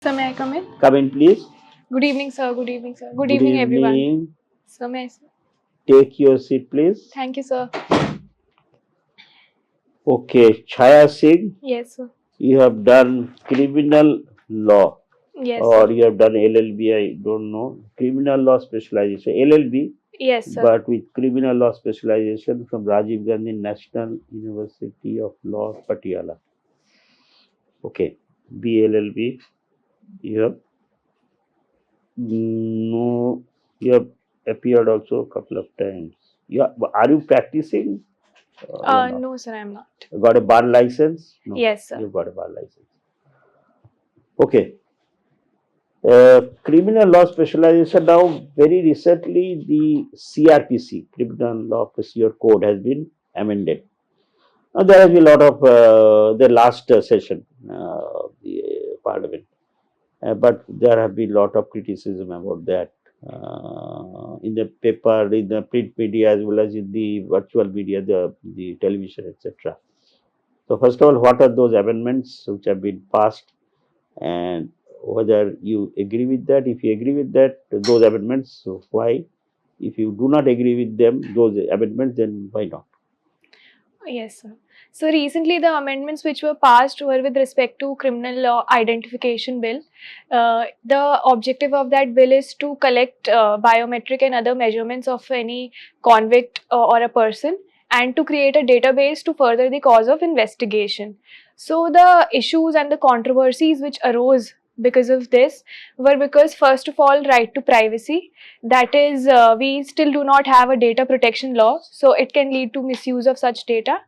Sir, may I come in? Come in, please. Good evening, sir. Good evening, sir. Good Good evening, everyone. Sir, may I, sir? Take your seat, please. Thank you, sir. Okay, Chhaya Singh, Yes, sir. you have done criminal law Yes, or sir. you have done LLB, I don't know. Criminal law specialization, LLB, Yes, sir. but with criminal law specialization from Rajiv Gandhi National University of Law, Patiala. Okay, BLLB, you have no, you have appeared also a couple of times. Yeah, are you practicing? You're not. No, sir, I'm not. You got a bar license? No. Yes, sir. You got a bar license. Okay. Criminal law specialization now, very recently, the CRPC, Criminal Law Procedure Code, has been amended. Now, there has been a lot of the last session of the parliament, but there have been a lot of criticism about that in the paper, in the print media, as well as in the virtual media, the television, etc. So, first of all, what are those amendments which have been passed, and whether you agree with that? If you agree with that, those amendments, so why? If you do not agree with them, those amendments, then why not? Yes, sir. So recently, the amendments which were passed were with respect to criminal law identification bill. The objective of that bill is to collect biometric and other measurements of any convict or a person, and to create a database to further the cause of investigation. So the issues and the controversies which arose because of this were because, first of all, right to privacy. That is, we still do not have a data protection law, so it can lead to misuse of such data.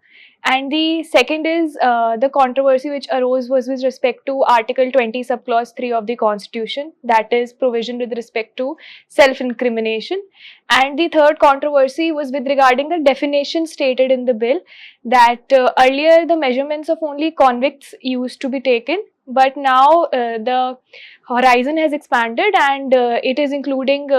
And the second is the controversy which arose was with respect to Article 20, subclause 3 of the Constitution, that is, provision with respect to self-incrimination. And the third controversy was with regarding the definition stated in the bill, that earlier the measurements of only convicts used to be taken, but now the horizon has expanded, and it is including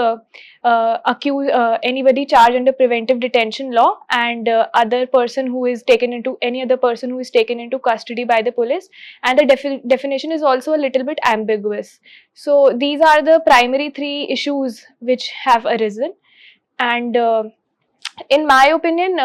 anybody charged under preventive detention law, and other person who is taken into any other person who is taken into custody by the police. And the definition is also a little bit ambiguous. So these are the primary three issues which have arisen, and in my opinion,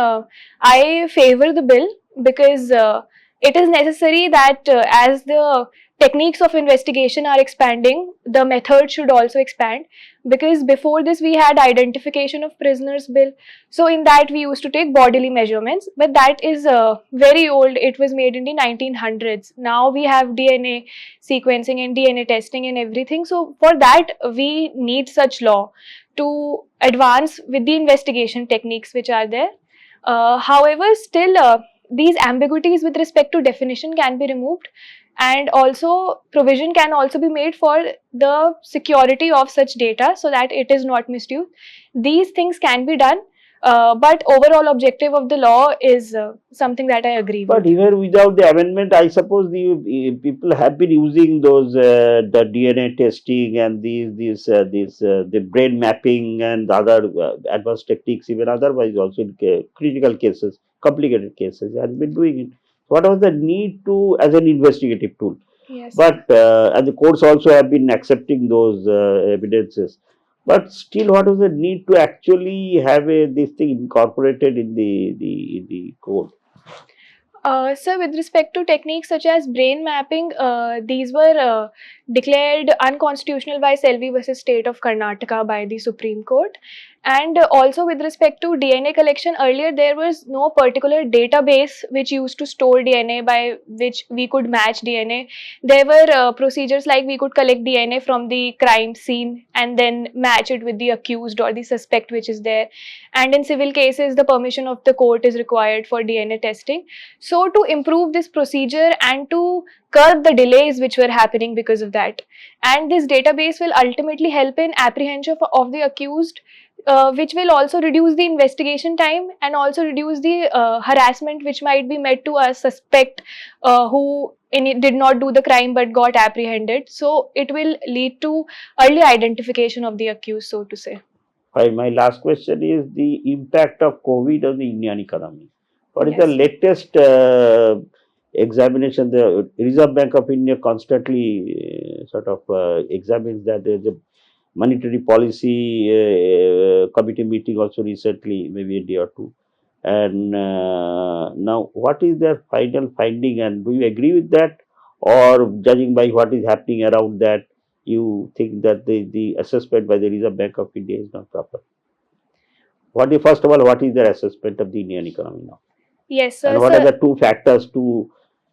I favor the bill because it is necessary that as the techniques of investigation are expanding, the method should also expand. Because before this, we had identification of prisoners bill. So in that, we used to take bodily measurements, but that is very old. It was made in the 1900s. Now we have DNA sequencing and DNA testing and everything. So for that, we need such law to advance with the investigation techniques which are there. However, still these ambiguities with respect to definition can be removed, and also provision can also be made for the security of such data so that it is not misused. These things can be done, but overall objective of the law is something that I agree with. But even without the amendment, I suppose the people have been using those the DNA testing and the brain mapping and other advanced techniques, even otherwise also in critical cases, complicated cases, have been doing it. What was the need to as an investigative tool? Yes. But and the courts also have been accepting those evidences. But still, what was the need to actually have this thing incorporated in the code? So with respect to techniques such as brain mapping, these were declared unconstitutional by Selvi versus State of Karnataka by the Supreme Court. And also with respect to DNA collection, earlier there was no particular database which used to store DNA by which we could match DNA. There were procedures like we could collect DNA from the crime scene and then match it with the accused or the suspect which is there. And in civil cases, the permission of the court is required for DNA testing. So to improve this procedure and to curb the delays which were happening because of that, and this database will ultimately help in apprehension of the accused, which will also reduce the investigation time and also reduce the harassment which might be met to a suspect who did not do the crime but got apprehended. So it will lead to early identification of the accused, so to say. My last question is the impact of COVID on the Indian economy. What is Yes, the sir. latest examination. The Reserve Bank of India constantly examines that. There's a monetary policy committee meeting also recently, maybe a day or two. And now, what is their final finding, and do you agree with that, or judging by what is happening around that, you think that the assessment by the Reserve Bank of India is not proper? First of all, what is their assessment of the Indian economy now, Yes, and sir. what are So the two factors, two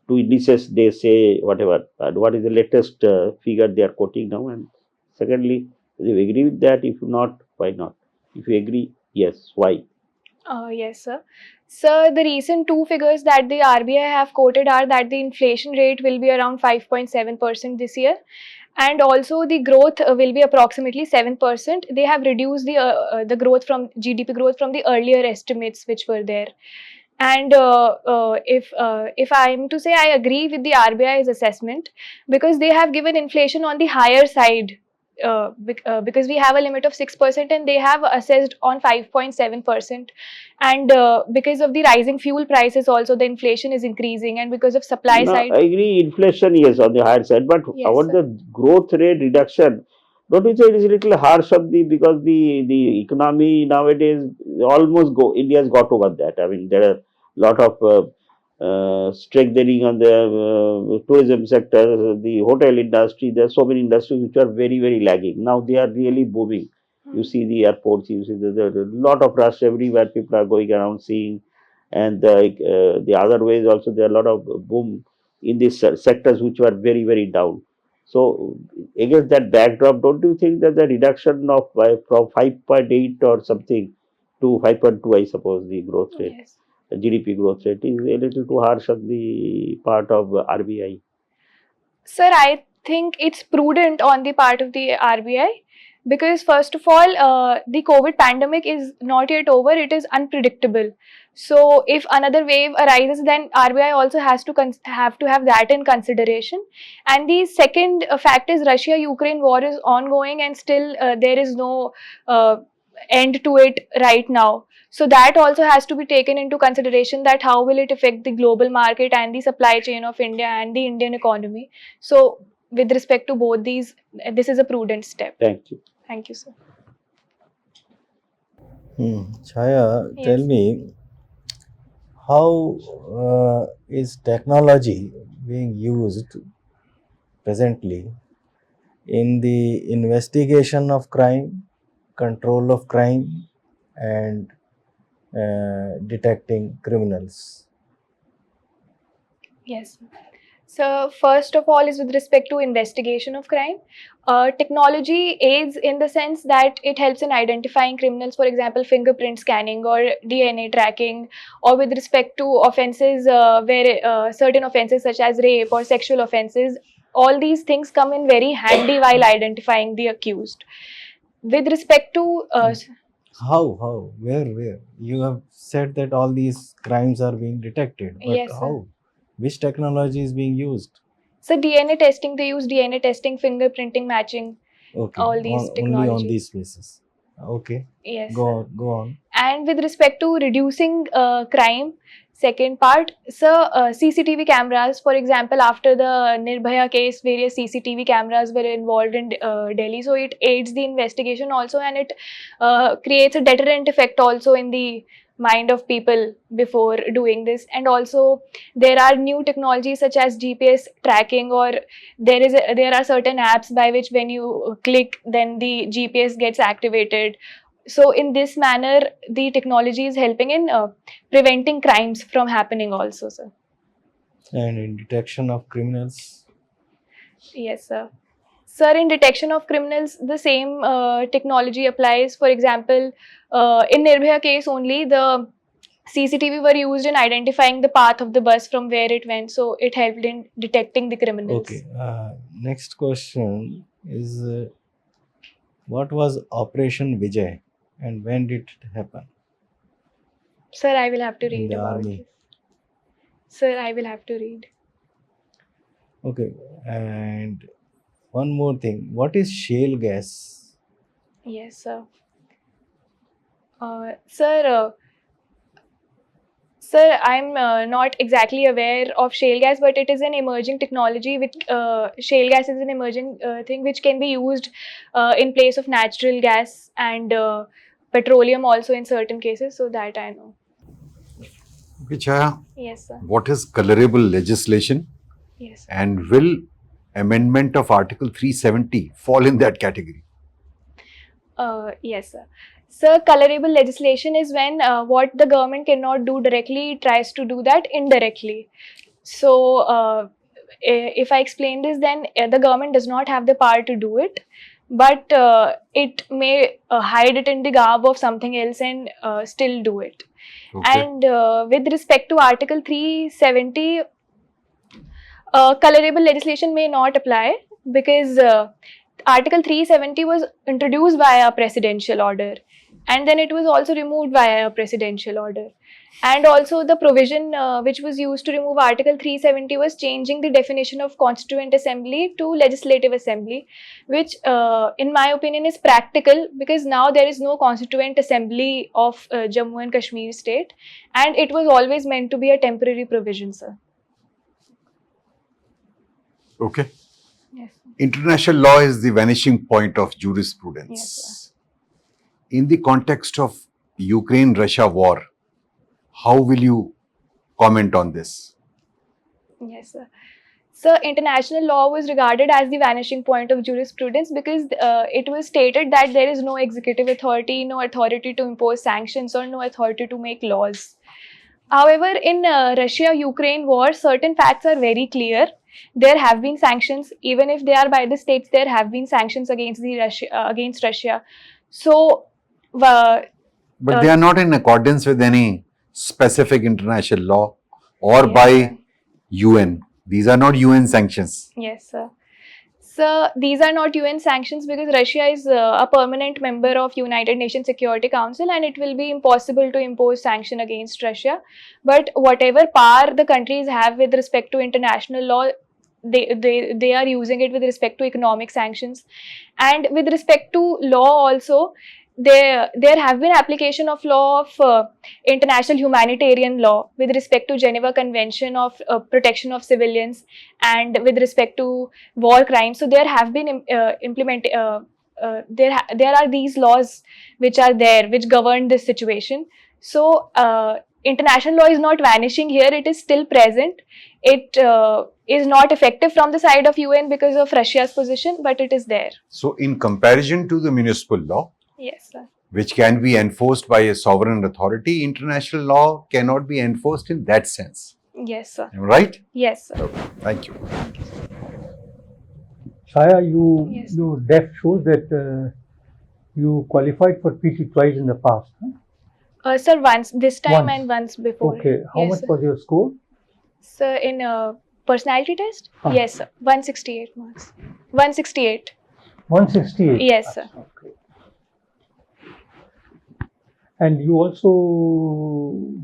indices they say, whatever, and what is the latest figure they are quoting now? And secondly, do you agree with that? If not, why not? If you agree, yes, why? Yes, sir. So the recent two figures that the RBI have quoted are that the inflation rate will be around 5.7% this year, and also the growth will be approximately 7%. They have reduced the growth from GDP growth from the earlier estimates which were there. And if I am to say, I agree with the RBI's assessment, because they have given inflation on the higher side. Because we have a limit of 6% and they have assessed on 5.7%, and because of the rising fuel prices also the inflation is increasing, and because of supply Now, side. I agree, inflation is on the higher side, but Yes, about sir. the growth rate reduction, don't you say it is a little harsh of the, because the economy nowadays almost India's got over that. I mean, there are a lot of strengthening on the tourism sector, the hotel industry. There are so many industries which are very, very lagging. Now they are really booming. You see the airports, you see there's a lot of rush everywhere. People are going around seeing, and the other ways also there are a lot of boom in these sectors which were very, very down. So against that backdrop, don't you think that the reduction of from 5.8 or something to 5.2, I suppose, the growth rate, Yes. the GDP growth rate, is a little too harsh on the part of RBI? Sir, I think it's prudent on the part of the RBI, because, first of all, the COVID pandemic is not yet over, it is unpredictable. So, if another wave arises, then RBI also has to have that in consideration. And the second fact is Russia Ukraine war is ongoing, and still there is no uh, end to it right now. So that also has to be taken into consideration, that how will it affect the global market and the supply chain of India and the Indian economy. So with respect to both these, this is a prudent step. Thank you. Thank you, sir. Chhaya, tell Yes. me, how is technology being used presently in the investigation of crime, control of crime, and detecting criminals? Yes. So first of all is with respect to investigation of crime. Technology aids in the sense that it helps in identifying criminals, for example, fingerprint scanning or DNA tracking, or with respect to offences where certain offences such as rape or sexual offences, all these things come in very handy while identifying the accused. With respect to How? Where? You have said that all these crimes are being detected, but yes, sir. how? Which technology is being used? So DNA testing, they use DNA testing, fingerprinting, matching, Okay, all these only on technologies. these bases. Okay, Yes, go sir. on, go on. And with respect to reducing crime, second part, so CCTV cameras, for example, after the Nirbhaya case, various CCTV cameras were involved in Delhi, so it aids the investigation also, and it creates a deterrent effect also in the mind of people before doing this. And also there are new technologies such as GPS tracking, or there are certain apps by which when you click, then the GPS gets activated. So in this manner the technology is helping in preventing crimes from happening also, sir. And in detection of criminals? Yes, sir. Sir, in detection of criminals, the same technology applies. For example, in Nirbhaya case only, the CCTV were used in identifying the path of the bus from where it went, so it helped in detecting the criminals. Okay. Next question is, what was Operation Vijay and when did it happen Sir, I will have to in read the about army? this. Sir, I will have to read. Okay. And one more thing, what is shale gas? Yes, sir. Sir, Sir, I'm not exactly aware of shale gas, but it is an emerging technology. Which shale gas is an emerging thing which can be used in place of natural gas and petroleum also in certain cases. So that I know. Okay, Chhaya, Yes, sir. what is colorable legislation, Yes, sir. and will amendment of Article 370 fall in that category? Yes, sir. So, colorable legislation is when what the government cannot do directly tries to do that indirectly. So, if I explain this, then the government does not have the power to do it, but it may hide it in the garb of something else and still do it. Okay. And with respect to Article 370, colorable legislation may not apply because Article 370 was introduced via a presidential order, and then it was also removed via a presidential order. And also the provision which was used to remove Article 370 was changing the definition of Constituent Assembly to Legislative Assembly, which in my opinion is practical because now there is no Constituent Assembly of Jammu and Kashmir state, and it was always meant to be a temporary provision, sir. Okay. Yes. International law is the vanishing point of jurisprudence. Yes, sir. In the context of Ukraine-Russia war, how will you comment on this? Yes, sir. So, international law was regarded as the vanishing point of jurisprudence because it was stated that there is no executive authority, no authority to impose sanctions, or no authority to make laws. However, in Russia-Ukraine war, certain facts are very clear. There have been sanctions, even if they are by the states. There have been sanctions against against Russia. So, But they are not in accordance with any specific international law or Yes, by sir. UN. These are not UN sanctions. Yes, sir. So these are not UN sanctions because Russia is a permanent member of United Nations Security Council, and it will be impossible to impose sanction against Russia. But whatever power the countries have with respect to international law, they are using it with respect to economic sanctions, and with respect to law also. There have been application of law of international humanitarian law with respect to Geneva Convention of protection of civilians, and with respect to war crimes. So there have been there are these laws which are there which govern this situation. So international law is not vanishing here; it is still present. It is not effective from the side of UN because of Russia's position, but it is there. So, in comparison to the municipal law, Yes, sir. which can be enforced by a sovereign authority, international law cannot be enforced in that sense. Yes, sir. Am I right? Yes, sir. Okay. Thank you. Chhaya, Yes. your def shows that you qualified for PT twice in the past. Huh? Sir, once this time Once. and once before. Okay, how Yes, much sir. was your score? Sir, in personality test? Huh. Yes, sir. 168 marks. 168. 168. Yes, sir. Okay. And you also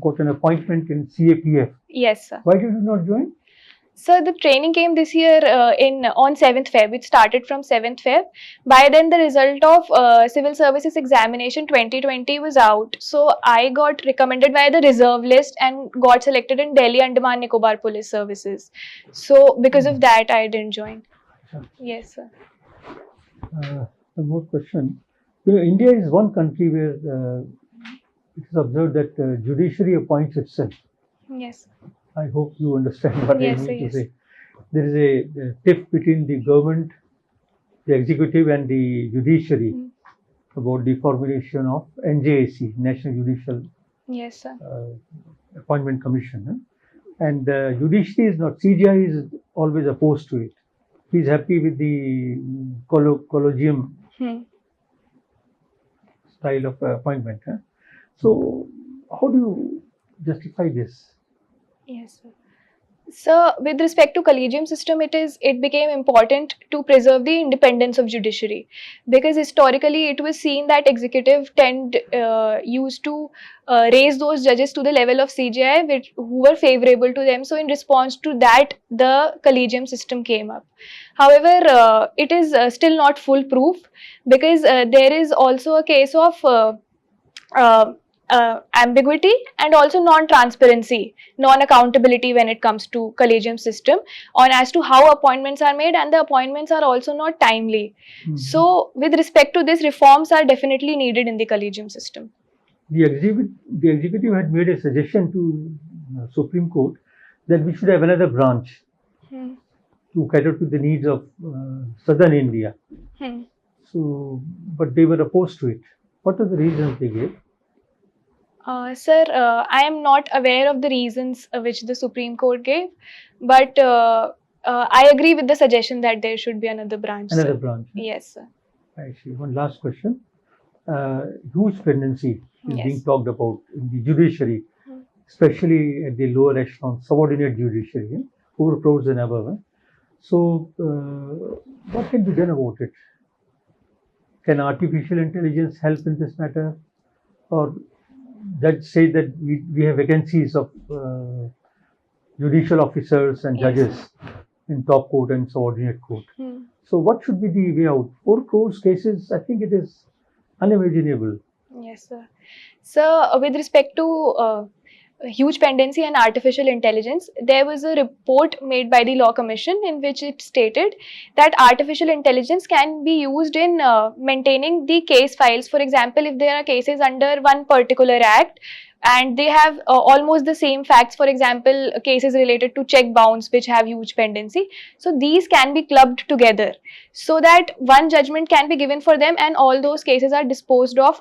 got an appointment in CAPF. Yes, sir. Why did you not join? So the training came this year on 7th Feb. It started from 7th Feb. By then, the result of Civil Services Examination 2020 was out. So I got recommended by the reserve list and got selected in Delhi Andaman Nicobar Police Services. So because of that, I didn't join. Yes, sir. One more question. You know, India is one country where it is observed that judiciary appoints itself. Yes. I hope you understand what Yes, I sir, mean to yes. say. There is a tiff between the government, the executive, and the judiciary about the formulation of NJAC, National Judicial Yes, sir. Appointment Commission. Huh? And judiciary is not, CGI is always opposed to it. He is happy with the collegium style of appointment. Huh? So, how do you justify this? Yes, sir. So, with respect to collegium system, it became important to preserve the independence of judiciary because historically it was seen that executive used to raise those judges to the level of CJI who were favorable to them. So, in response to that, the collegium system came up. However, it is still not foolproof because there is also a case of ambiguity and also non-transparency, non-accountability when it comes to collegium system on as to how appointments are made, and the appointments are also not timely. So with respect to this, reforms are definitely needed in the collegium system. The executive had made a suggestion to Supreme Court that we should have another branch to cater to the needs of southern India. So, but they were opposed to it. What are the reasons they gave? Sir, I am not aware of the reasons which the Supreme Court gave, but I agree with the suggestion that there should be another branch. Another sir. branch. Yes, sir. I see. One last question. Huge pendency is Yes. being talked about in the judiciary, especially at the lower echelon, subordinate judiciary, 4 crores and above. So, what can be done about it? Can artificial intelligence help in this matter? Or that say that we have vacancies of judicial officers and Yes. judges in top court and subordinate court. So what should be the way out? 4 crores cases, I think it is unimaginable. Yes, sir. So, with respect to huge pendency and artificial intelligence, there was a report made by the Law Commission in which it stated that artificial intelligence can be used in maintaining the case files. For example, if there are cases under one particular act and they have almost the same facts, for example, cases related to check bounce which have huge pendency, so these can be clubbed together so that one judgment can be given for them and all those cases are disposed of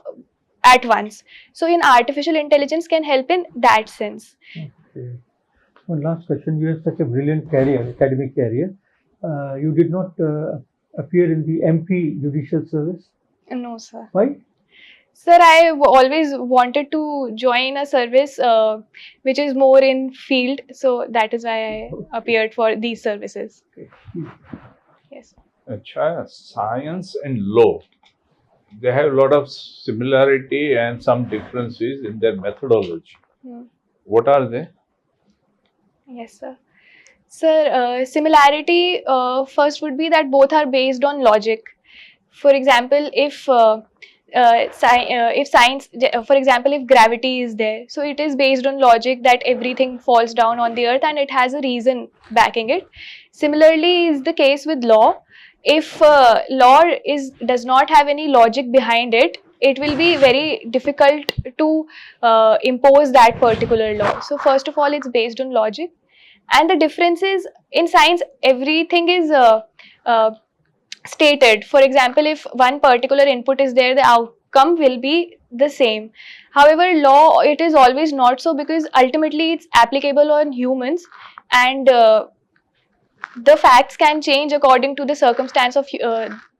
at once. So in artificial intelligence can help in that sense. Okay. One last question. You have such a brilliant career, academic career. You did not appear in the MP judicial service. No, sir. Why? Sir, I always wanted to join a service which is more in field, so that is why I appeared for these services. Okay. Yes. Chhaya, science and law, they have a lot of similarity and some differences in their methodology. What are they? Yes, sir. Sir, similarity first would be that both are based on logic. For example, if science, for example, if gravity is there, so it is based on logic that everything falls down on the earth and it has a reason backing it. Similarly is the case with law. If law does not have any logic behind it, it will be very difficult to impose that particular law. So first of all, it's based on logic. And the difference is in science, everything is stated. For example, if one particular input is there, the outcome will be the same. However, law, it is always not so, because ultimately it's applicable on humans and the facts can change according to the circumstance of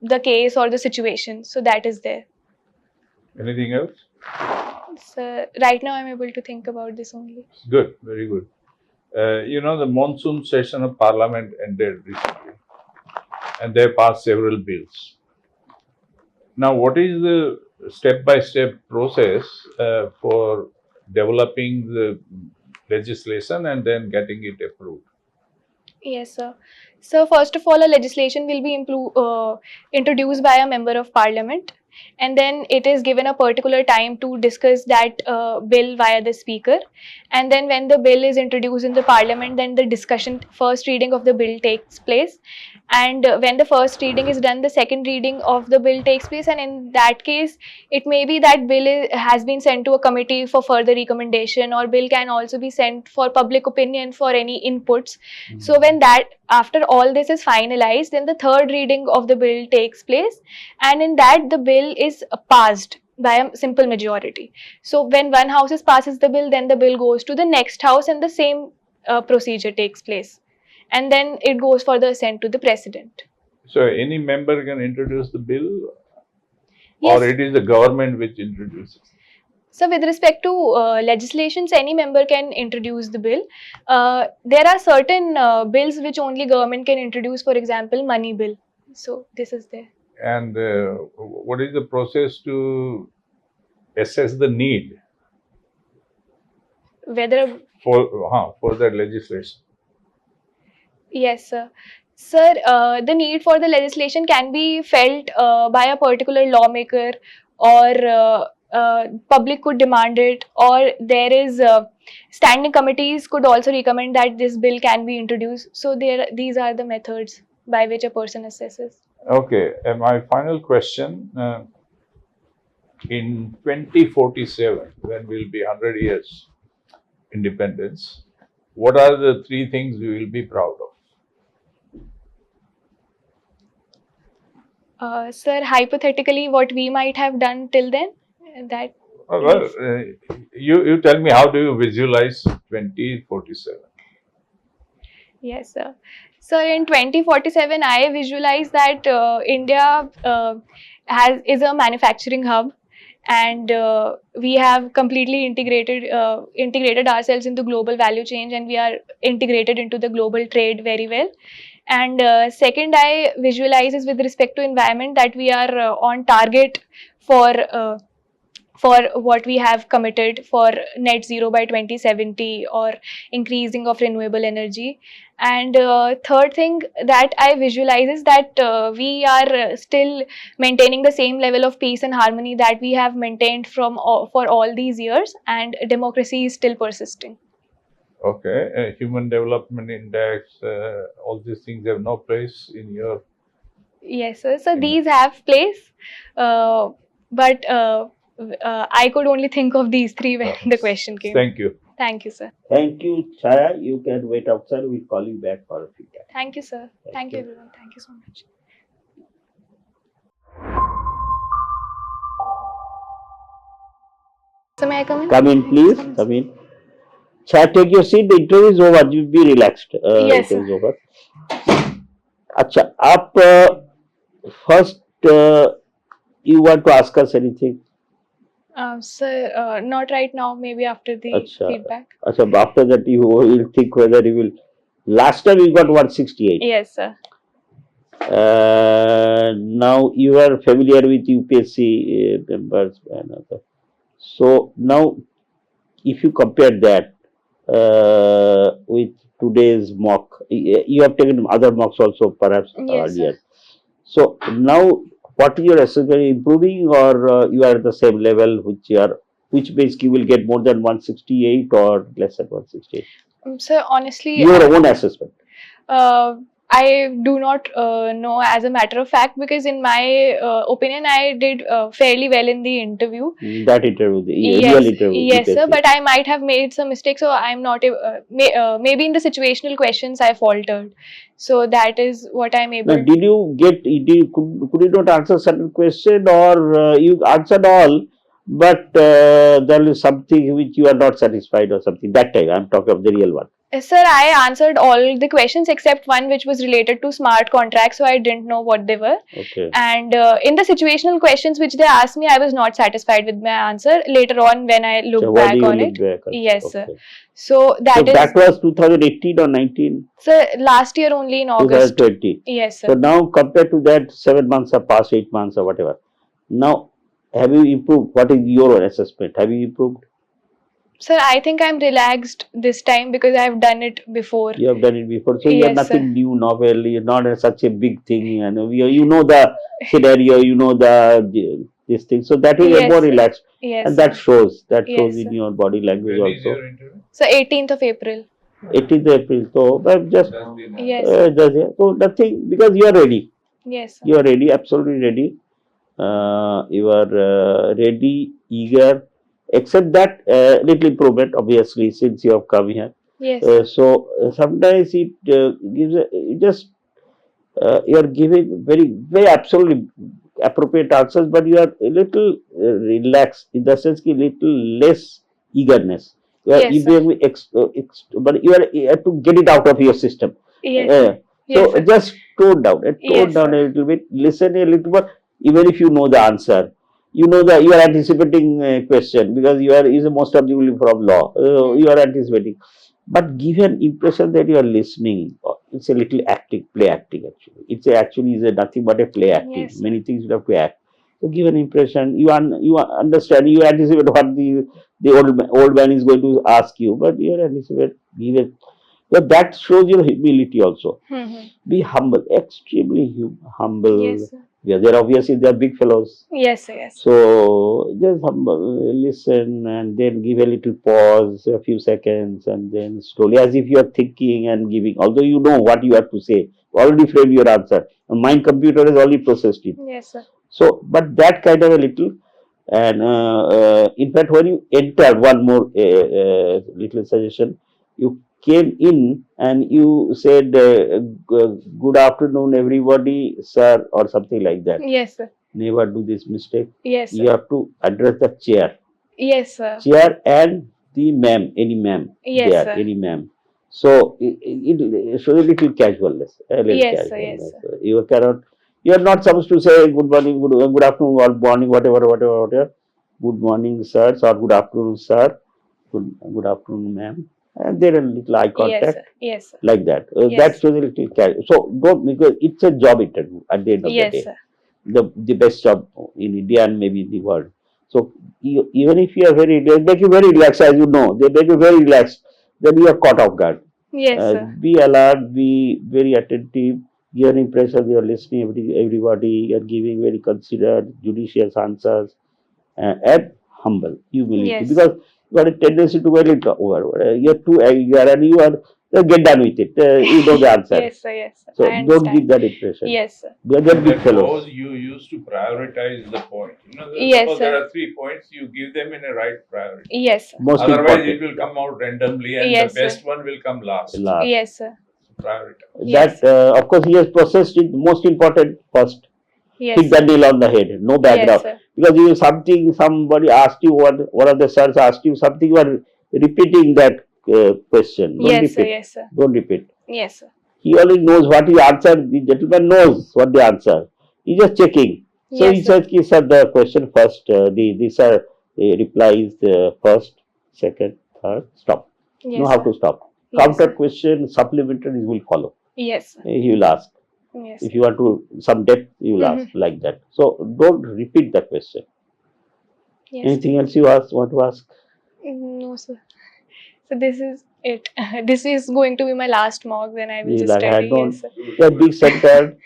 the case or the situation. So that is there. Anything else? So right now I'm able to think about this only. Good, very good. The monsoon session of Parliament ended recently and they passed several bills. Now, what is the step-by-step process for developing the legislation and then getting it approved? Yes, sir. So first of all, a legislation will be introduced by a member of parliament, and then it is given a particular time to discuss that bill via the speaker. And then when the bill is introduced in the parliament, then the discussion, first reading of the bill takes place. And when the first reading is done, the second reading of the bill takes place. And in that case, it may be that bill has been sent to a committee for further recommendation, or bill can also be sent for public opinion for any inputs. So when that, after all this is finalized, then the third reading of the bill takes place, and in that the bill is passed by a simple majority. So when one house passes the bill, then the bill goes to the next house and the same procedure takes place, and then it goes for the assent to the president. So any member can introduce the bill, Yes. or it is the government which introduces? So with respect to legislations, any member can introduce the bill. There are certain bills which only government can introduce, for example, money bill. So this is there. And what is the process to assess the need Whether, for that legislation? yes, sir. Sir, the need for the legislation can be felt by a particular lawmaker or public could demand it, or there is standing committees could also recommend that this bill can be introduced. So these are the methods by which a person assesses. Okay, and my final question, in 2047, when we'll be 100 years independence, what are the 3 things we will be proud of? Sir, hypothetically, what we might have done till then, that Well, you tell me, how do you visualize 2047? yes, sir. So in 2047, I visualize that India is a manufacturing hub, and we have completely integrated ourselves into global value chain, and we are integrated into the global trade very well. And second, I visualize is with respect to environment that we are on target for what we have committed for net zero by 2070, or increasing of renewable energy. And third thing that I visualize is that we are still maintaining the same level of peace and harmony that we have maintained for all these years, and democracy is still persisting. Okay, Human Development Index, all these things have no place in your... Yes, sir. So these have place, but I could only think of these 3 when the question came. Thank you. Thank you, sir. Thank you, Chhaya. You can wait outside. We'll call you back for a feedback. Thank you, sir. Thank you, you. everyone. Thank you so much. So may I come in? Come in, please. Come in. Chhaya, take your seat. The interview is over. You be relaxed. Yes, Interview is sir. over. अच्छा, आप first you want to ask us anything? Sir, not right now. Maybe after the अच्छा, feedback. अच्छा, after that you will think whether you will. Last time you got 168. Yes, sir. Now you are familiar with UPSC members and other. So now, if you compare that with today's mock, you have taken other mocks also perhaps Yes, earlier. sir. So now, what is your assessment? Improving, or you are at the same level which basically will get more than 168 or less than 168? Sir, honestly, Your own assessment. I do not know as a matter of fact, because in my opinion, I did fairly well in the interview. That interview, the Yes, real interview. yes, sir. UPSC. But I might have made some mistakes, so I'm not. Maybe in the situational questions I faltered. So that is what I'm Now, able. did you get? Could you not answer certain question, or you answered all, but there is something which you are not satisfied or something? That time I'm talking of the real one. Sir, I answered all the questions except one which was related to smart contracts, so I didn't know what they were. Okay. And in the situational questions which they asked me, I was not satisfied with my answer. Later on, when I looked So why back do you on look it, back? yes, Okay. sir. So So that is, that was 2018 or 19? sir, last year only in August. 2020. Yes, sir. So now compared to that, 7 months have passed, 8 months or whatever. Now, have you improved? What is your assessment? Have you improved? Sir, I think I'm relaxed this time because I've done it before. You have done it before, so you have Yes, nothing sir. new, novel. You're not such a big thing, and you know the scenario, you know this thing. So that is Yes, more sir. relaxed, Yes, and that sir. shows. That Yes, shows in sir. your body language When is also. your interview? So 18th of April. 18th April. So but just Yes, sir. so nothing, because you are ready. Yes, sir. You are ready, absolutely ready. You are ready, eager. Except that little improvement, obviously, since you have come here. Yes, sir. So sometimes it gives it just you are giving very absolutely appropriate answers, but you are a little relaxed, in the sense, a little less eagerness. Yes, You sir. may but you have to get it out of your system. Yes, sir. Yes, So sir. just tone down, Yes, sir. a little bit, listen a little bit. Even if you know the answer, you are anticipating a question, because is most of you from law. You are anticipating, but give an impression that you are listening. It's a little play acting actually. Actually is nothing but a play acting. Yes, sir. Many things you have to act. So give an impression. You understand. You anticipate what the old man is going to ask you, but you anticipate. Give it. But that shows your humility also. Mm-hmm. Be humble, extremely humble. Yes, sir. Yeah, they're obviously they're big fellows. Yes, sir. Yes. So just listen and then give a little pause, a few seconds, and then slowly, as if you are thinking and giving. Although you know what you have to say, already framed your answer. A mind computer has already processed it. Yes, sir. So, but that kind of a little, and in fact, when you enter, one more little suggestion, you came in and you said, "Good afternoon, everybody, sir," or something like that. Yes, sir. Never do this mistake. Yes, You sir. have to address the chair, Yes, sir. chair and the ma'am, any ma'am Yes, there, sir. any ma'am. So it shows a little casualness, a little Yes, sir. Yes, casualness. sir. You cannot, you are not supposed to say good morning, good afternoon, or morning, whatever. Good morning, sirs, or good afternoon, sir. Good afternoon, ma'am. And there a little eye Yes, contact sir. Yes, sir. like that. That Yes. shows a little casual. So don't, because it's a job interview at the end of the Yes, day. sir. The best job in India and maybe in the world. So even if you are very, they make you very relaxed, as you know, they make you very relaxed, then you are caught off guard. Yes, sir. Be alert, be very attentive, give an impression you are listening everybody, you are giving very considered, judicious answers, and humble, humility. Yes. Because you got a tendency to very over. You are too eager and you are get done with it. You know the answer. Yes, sir. Yes, sir. So I don't give understand. that impression. Yes, sir. Because they are big fellows. Suppose you used to prioritize the point. Yes, Suppose there sir. are 3 points, you give them in a right priority. Yes, sir. Most Otherwise, important. it will come out randomly, and Yes, the best sir. one will come last. Last. Yes, sir. Prioritize. Yes. That of course he has processed it. Most important first. Yes, Hit the sir. nail on the head. No Yes, background. sir. Because you somebody asked you one of the sirs asked you something, you are repeating that question. Don't Yes, sir. repeat. Yes, sir. Don't repeat. Yes, sir. He already knows what he answered. The gentleman knows what the answer. He's just checking. So Yes, he sir. says, sir, the question first. The sir replies first, second, third. Stop. Yes, Know how sir. to stop. Yes, Counter sir. question, supplementaries will follow. Yes, sir. He will ask. Yes. If you want to some depth, you will ask like that. So don't repeat the question. Yes. Anything else you want to ask? No, sir. So this is it. This is going to be my last mock. Then I will You just like, I study. don't. Yes, sir. You're big centered.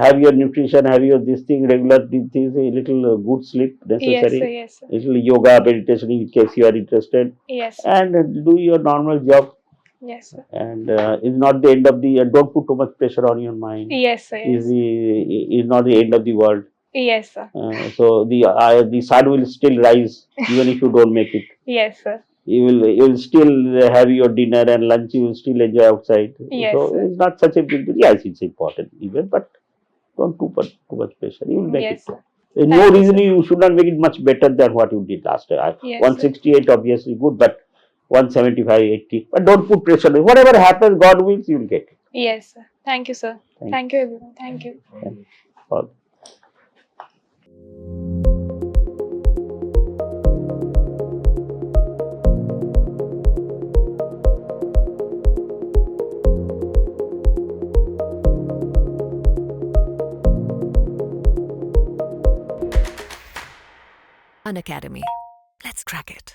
Have your nutrition, have your this thing regular, these things, a little good sleep Yes, sir. necessary, Yes, sir. little yoga, meditation in case you are interested, Yes, sir. and do your normal job. Yes, sir. And it's not the end of the. Don't put too much pressure on your mind. Yes, sir. Yes. Is not the end of the world. Yes, sir. So the sun will still rise even if you don't make it. Yes, sir. You will still have your dinner and lunch. You will still enjoy outside. Yes, So sir. it's not such a big deal. Yes, it's important even, but don't put too much pressure. You will make Yes, it. sir. There's Thank no you, reason sir. you should not make it much better than what you did last time. Yes, 168 obviously good, but 175, 80. But don't put pressure. Whatever happens, God wills, you will get it. Yes, sir. Thank you, sir. Thank you, everyone. Thank you. All. Unacademy. Let's crack it.